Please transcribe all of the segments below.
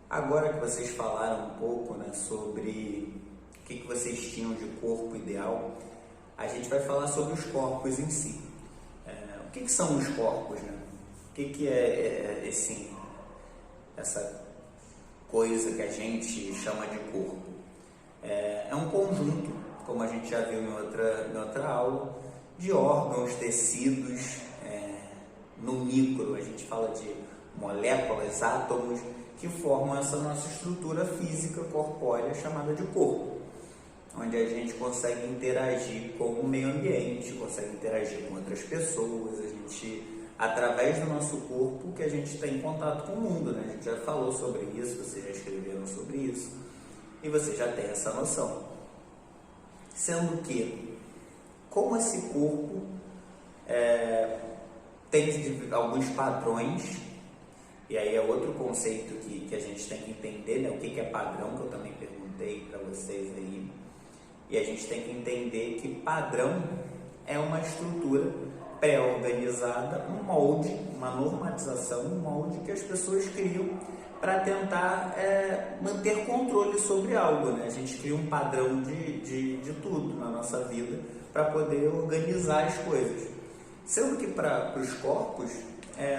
Agora que vocês falaram um pouco, né, sobre o que vocês tinham de corpo ideal, a gente vai falar sobre os corpos em si. O que são os corpos, né? O que é essa coisa que a gente chama de corpo? É um conjunto, como a gente já viu em outra aula, de órgãos, tecidos, no micro, a gente fala de moléculas, átomos, que formam essa nossa estrutura física corpórea chamada de corpo, onde a gente consegue interagir com o meio ambiente, consegue interagir com outras pessoas, através do nosso corpo que a gente tem em contato com o mundo, né? A gente já falou sobre isso, vocês já escreveram sobre isso, e você já tem essa noção. Sendo que, como esse corpo tem alguns padrões, e aí é outro conceito que a gente tem que entender, né? O que é padrão, que eu também perguntei para vocês aí. E a gente tem que entender que padrão é uma estrutura pré-organizada, um molde, uma normatização, um molde que as pessoas criam para tentar manter controle sobre algo, né? A gente cria um padrão de tudo na nossa vida para poder organizar as coisas. Sendo que para os corpos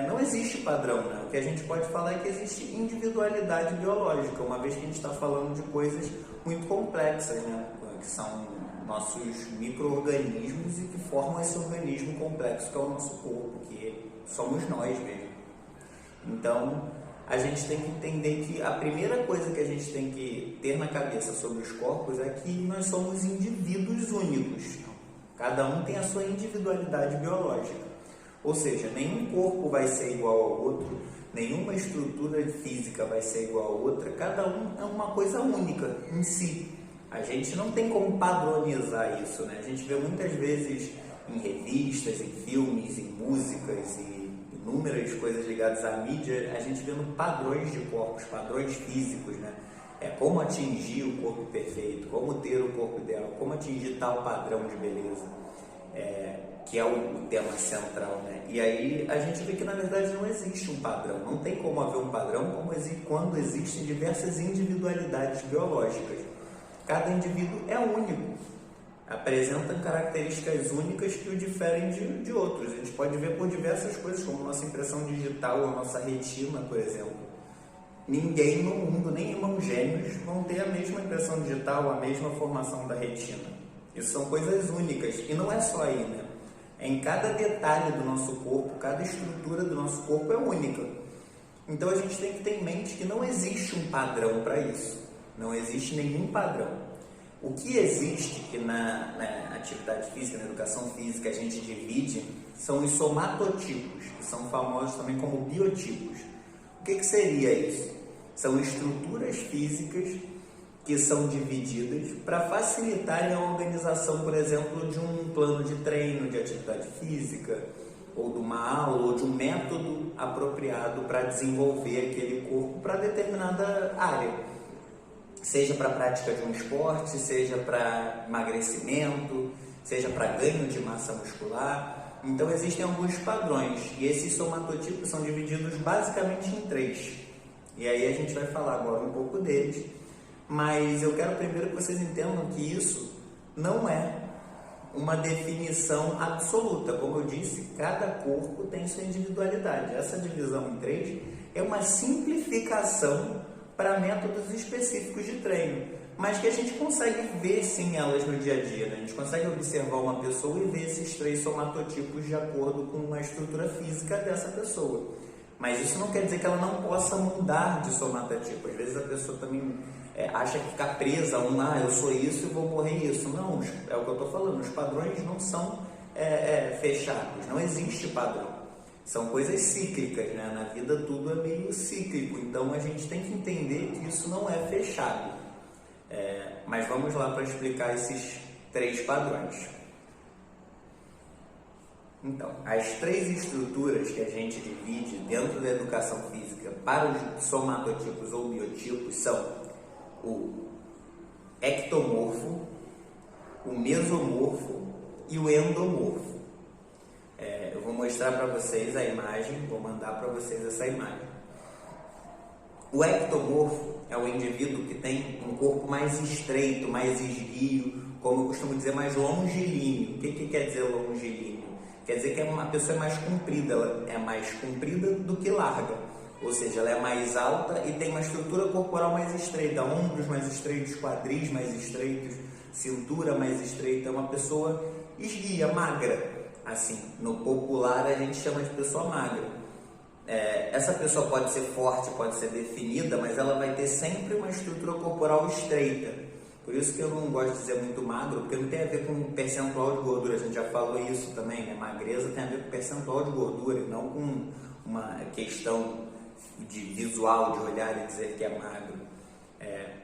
não existe padrão, né? O que a gente pode falar é que existe individualidade biológica, uma vez que a gente está falando de coisas muito complexas, né? Que são nossos micro-organismos e que formam esse organismo complexo que é o nosso corpo, que somos nós mesmo. Então, a gente tem que entender que a primeira coisa que a gente tem que ter na cabeça sobre os corpos é que nós somos indivíduos únicos. Cada um tem a sua individualidade biológica. Ou seja, nenhum corpo vai ser igual ao outro, nenhuma estrutura física vai ser igual a outra, cada um é uma coisa única em si. A gente não tem como padronizar isso, né? A gente vê muitas vezes em revistas, em filmes, em músicas e inúmeras coisas ligadas à mídia, a gente vendo padrões de corpos, padrões físicos, né? Como atingir o corpo perfeito, como ter o corpo ideal, como atingir tal padrão de beleza, que é o tema central, né? E aí a gente vê que na verdade não existe um padrão, não tem como haver um padrão quando existem diversas individualidades biológicas. Cada indivíduo é único, apresenta características únicas que o diferem de outros. A gente pode ver por diversas coisas, como nossa impressão digital, a nossa retina, por exemplo. Ninguém no mundo, nem irmãos gêmeos, vão ter a mesma impressão digital, a mesma formação da retina. Isso são coisas únicas, e não é só aí, né? Em cada detalhe do nosso corpo, cada estrutura do nosso corpo é única. Então a gente tem que ter em mente que não existe um padrão para isso. Não existe nenhum padrão. O que existe, que na atividade física, na educação física, a gente divide, são os somatotipos, que são famosos também como biotipos. O que seria isso? São estruturas físicas que são divididas para facilitarem a organização, por exemplo, de um plano de treino, de atividade física, ou de uma aula, ou de um método apropriado para desenvolver aquele corpo para determinada área. Seja para a prática de um esporte, seja para emagrecimento, seja para ganho de massa muscular. Então existem alguns padrões e esses somatotipos são divididos basicamente em 3. E aí a gente vai falar agora um pouco deles, mas eu quero primeiro que vocês entendam que isso não é uma definição absoluta. Como eu disse, cada corpo tem sua individualidade. Essa divisão em 3 é uma simplificação para métodos específicos de treino, mas que a gente consegue ver sim elas no dia a dia, né? A gente consegue observar uma pessoa e ver esses 3 somatotipos de acordo com a estrutura física dessa pessoa. Mas isso não quer dizer que ela não possa mudar de somatotipo. Às vezes a pessoa também acha que fica presa a eu sou isso e vou morrer isso. Não, é o que eu estou falando, os padrões não são fechados, não existe padrão. São coisas cíclicas, né? Na vida tudo é meio cíclico, então a gente tem que entender que isso não é fechado. Mas vamos lá para explicar esses 3 padrões. Então, as 3 estruturas que a gente divide dentro da educação física para os somatotipos ou biotipos são o ectomorfo, o mesomorfo e o endomorfo. Eu vou mostrar para vocês a imagem, vou mandar para vocês essa imagem. O ectomorfo é o indivíduo que tem um corpo mais estreito, mais esguio, como eu costumo dizer, mais longilíneo. O que quer dizer longilíneo? Quer dizer que uma pessoa é mais comprida, ela é mais comprida do que larga. Ou seja, ela é mais alta e tem uma estrutura corporal mais estreita, ombros mais estreitos, quadris mais estreitos, cintura mais estreita. É uma pessoa esguia, magra. Assim, no popular a gente chama de pessoa magra. Essa pessoa pode ser forte, pode ser definida, mas ela vai ter sempre uma estrutura corporal estreita. Por isso que eu não gosto de dizer muito magro, porque não tem a ver com percentual de gordura. A gente já falou isso também, né? Magreza tem a ver com percentual de gordura, não com uma questão de visual, de olhar e dizer que é magro.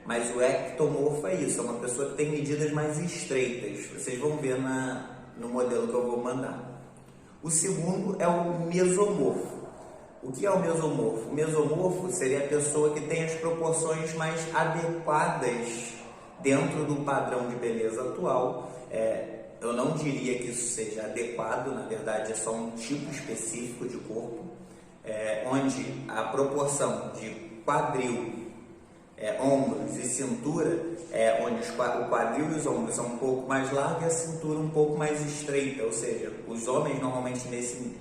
Mas o ectomorfo é isso, é uma pessoa que tem medidas mais estreitas. Vocês vão ver no modelo que eu vou mandar. O segundo é o mesomorfo. O que é o mesomorfo? O mesomorfo seria a pessoa que tem as proporções mais adequadas dentro do padrão de beleza atual. Eu não diria que isso seja adequado, na verdade é só um tipo específico de corpo, onde a proporção de quadril, ombros e cintura, onde o quadril e os ombros são um pouco mais largos e a cintura um pouco mais estreita, ou seja, os homens normalmente nesse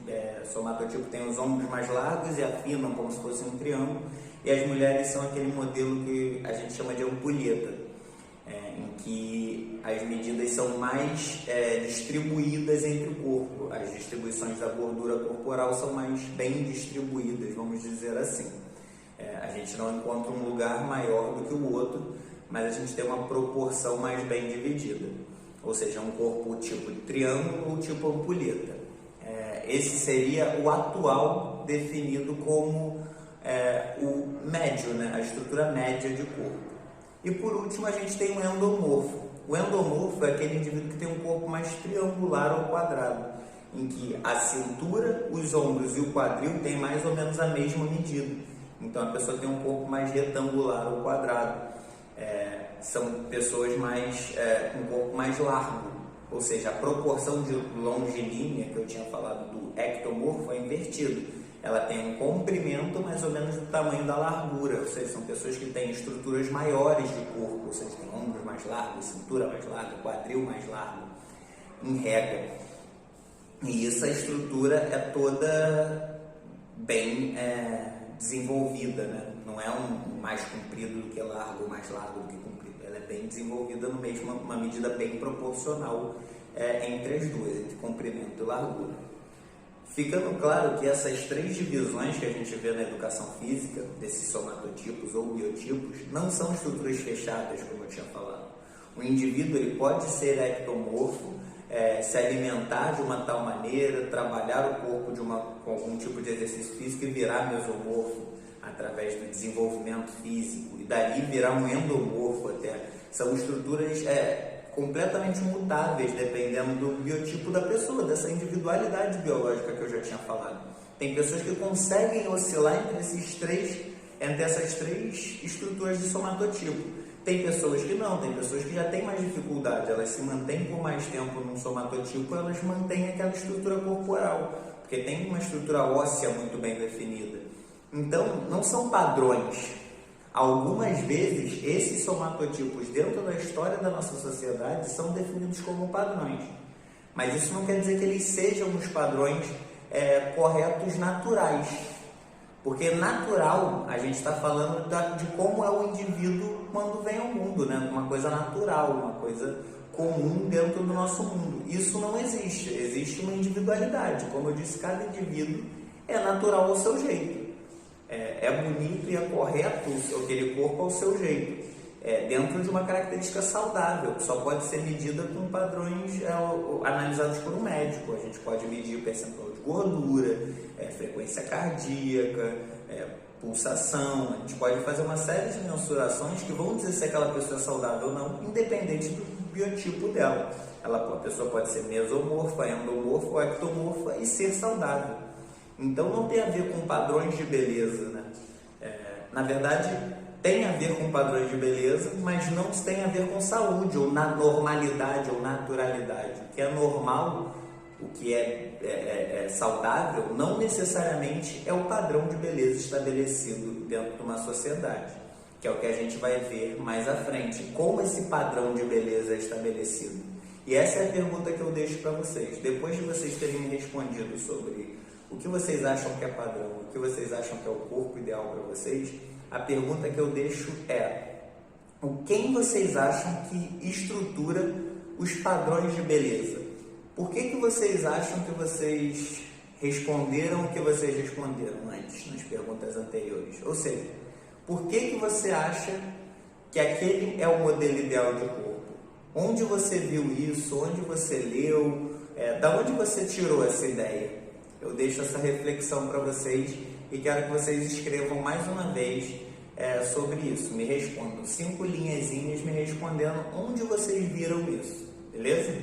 somatotipo têm os ombros mais largos e afinam como se fosse um triângulo, e as mulheres são aquele modelo que a gente chama de ampulheta, em que as medidas são mais distribuídas entre o corpo, as distribuições da gordura corporal são mais bem distribuídas, vamos dizer assim. A gente não encontra um lugar maior do que o outro, mas a gente tem uma proporção mais bem dividida, ou seja, um corpo tipo triângulo ou tipo ampulheta. Esse seria o atual definido como o médio, né? A estrutura média de corpo. E por último a gente tem o endomorfo. O endomorfo é aquele indivíduo que tem um corpo mais triangular ou quadrado, em que a cintura, os ombros e o quadril têm mais ou menos a mesma medida. Então a pessoa tem um corpo mais retangular ou quadrado. São pessoas com um corpo mais largo, ou seja, a proporção de longilínea que eu tinha falado do ectomorfo é invertido. Ela tem um comprimento mais ou menos do tamanho da largura, ou seja, são pessoas que têm estruturas maiores de corpo, ou seja, tem ombros mais largos, cintura mais larga, quadril mais largo, em regra. E essa estrutura é toda bem desenvolvida, né? Não é um mais comprido do que largo, mais largo do que comprido. Ela é bem desenvolvida no mesmo, uma medida bem proporcional entre as duas, entre comprimento e largura. Ficando claro que essas três divisões que a gente vê na educação física, desses somatotipos ou biotipos, não são estruturas fechadas, como eu tinha falado. O indivíduo ele pode ser ectomorfo, se alimentar de uma tal maneira, trabalhar o corpo com algum tipo de exercício físico e virar mesomorfo através do desenvolvimento físico, e dali virar um endomorfo até. São estruturas completamente mutáveis, dependendo do biotipo da pessoa, dessa individualidade biológica que eu já tinha falado. Tem pessoas que conseguem oscilar entre essas três estruturas de somatotipo. Tem pessoas que não, tem pessoas que já têm mais dificuldade, elas se mantêm por mais tempo num somatotipo, elas mantêm aquela estrutura corporal, porque tem uma estrutura óssea muito bem definida. Então, não são padrões. Algumas vezes, esses somatotipos dentro da história da nossa sociedade são definidos como padrões, mas isso não quer dizer que eles sejam os padrões corretos naturais. Porque natural, a gente está falando de como é o indivíduo quando vem ao mundo, né? Uma coisa natural, uma coisa comum dentro do nosso mundo. Isso não existe, existe uma individualidade. Como eu disse, cada indivíduo é natural ao seu jeito. É bonito e é correto aquele corpo ao seu jeito. Dentro de uma característica saudável, que só pode ser medida com padrões analisados por um médico. A gente pode medir o percentual de gordura, frequência cardíaca, pulsação. A gente pode fazer uma série de mensurações que vão dizer se aquela pessoa é saudável ou não, independente do biotipo dela. A pessoa pode ser mesomorfa, endomorfa ou ectomorfa e ser saudável. Então não tem a ver com padrões de beleza, né? Na verdade, tem a ver com padrões de beleza, mas não tem a ver com saúde, ou na normalidade, ou naturalidade. O que é normal o que é saudável, não necessariamente é o padrão de beleza estabelecido dentro de uma sociedade, que é o que a gente vai ver mais à frente, como esse padrão de beleza é estabelecido. E essa é a pergunta que eu deixo para vocês. Depois de vocês terem me respondido sobre o que vocês acham que é padrão, o que vocês acham que é o corpo ideal para vocês, a pergunta que eu deixo é: quem vocês acham que estrutura os padrões de beleza? Por que vocês acham que vocês responderam o que vocês responderam antes, nas perguntas anteriores? Ou seja, por que você acha que aquele é o modelo ideal de corpo? Onde você viu isso? Onde você leu? Da onde você tirou essa ideia? Eu deixo essa reflexão para vocês e quero que vocês escrevam mais uma vez sobre isso. Me respondam 5 linhazinhas me respondendo onde vocês viram isso, beleza?